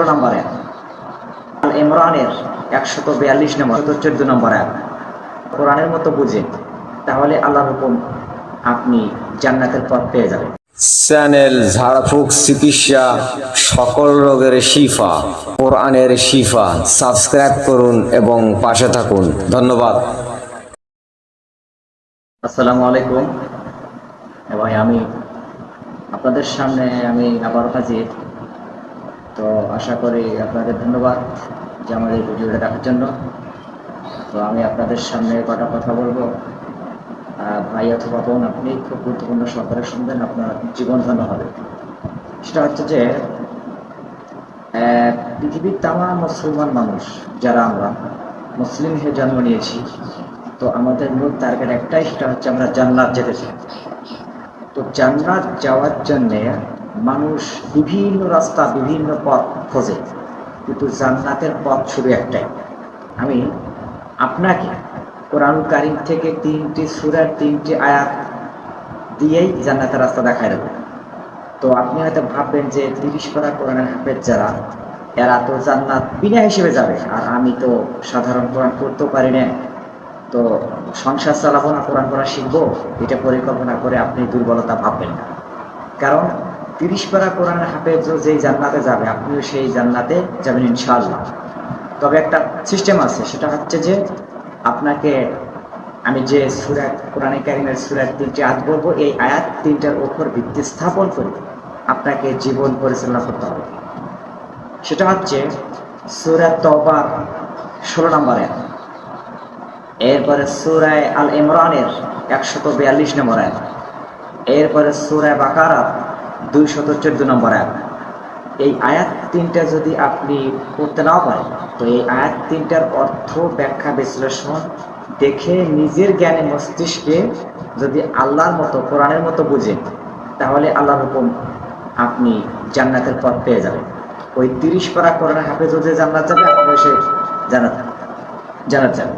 নম্বর আয়াত, আল ইমরানের 142 নম্বর 14 নম্বর আয়াত। কোরআনের মতো বুঝে তাহলে আল্লাহর হুকুম আপনি জান্নাতের পথ পেয়ে যাবেন। চ্যানেল ঝাড়ফুঁক চিকিৎসা, সকল রোগের শিফা, কোরআনের শিফা। সাবস্ক্রাইব করুন এবং পাশে থাকুন। ধন্যবাদ। আসসালামু আলাইকুম। এবং আমি আপনাদের সামনে আবার হাজির। তো আশা করি আপনাদের ধন্যবাদ যে আমার এই ভিডিওটা দেখার জন্য। তো আমি আপনাদের সামনে কটা কথা বলবো। ভাই অথবা বোন, আপনি খুব গুরুত্বপূর্ণ সহকারে শুনবেন, আপনার জীবন ধন্য হবে। সেটা হচ্ছে যে পৃথিবীর তামাম মুসলমান মানুষ যারা আমরা মুসলিম হয়ে জন্ম নিয়েছি, তো আমাদের মূল টার্গেট একটাই, সেটা হচ্ছে আমরা জান্নাত যেতে চাই। তো জান্নাত যাওয়ার জন্যে মানুষ বিভিন্ন রাস্তা বিভিন্ন পথ খোঁজে, কিন্তু জান্নাতের পথ শুধু একটাই। আমি আপনাকে কোরআন কারীম থেকে 3টি সূরার 3টি আয়াত দিয়েই জান্নাতের রাস্তা দেখায় দেবো। তো আপনি হয়তো ভাববেন যে 30 পারা কোরআনের হাফেজ যারা, এরা তো জান্নাত বিনা হিসেবে যাবে, আর আমি তো সাধারণ কোরআন পড়তেও পারি না, তো সংসার চালাবো না, কোরআন পড়া শিখবো, এটা পরিকল্পনা করে আপনি দুর্বলতা ভাববেন না। কারণ 30 পারা কোরআনের হাফেজ যেই জান্নাতে যাবে, আপনিও সেই জান্নাতে যাবেন ইনশাআল্লাহ। তবে একটা সিস্টেম আছে, সেটা হচ্ছে যে আপনাকে আমি যে সূরা কোরআনে কারীমের সূরার 3টি আয়াত বলবো, এই আয়াত 3টার উপর ভিত্তি স্থাপন করে আপনাকে জীবন পরিচালনা করতে হবে। সেটা হচ্ছে সূরা তওবার 16 নম্বর আয়াত, এরপরে সূরা আল ইমরানের 142 নম্বর আয়াত, এরপরে সূরা বাকারার 214 নম্বর আয়াত। এই আয়াত 3টা যদি আপনি পড়তে নাও পারেন, তো এই আয়াত 3টার অর্থ ব্যাখ্যা বিশ্লেষণ দেখে নিজের জ্ঞানে মস্তিষ্কে যদি আল্লাহর মতো কোরআনের মতো বুঝেন, তাহলে আল্লাহর হুকুম আপনি জান্নাতের পথ পেয়ে যাবেন। ওই 30 পারা কোরআনের হাফেজ যে জান্নাত যাবে, আপনি সে জান্নাত যাবেন।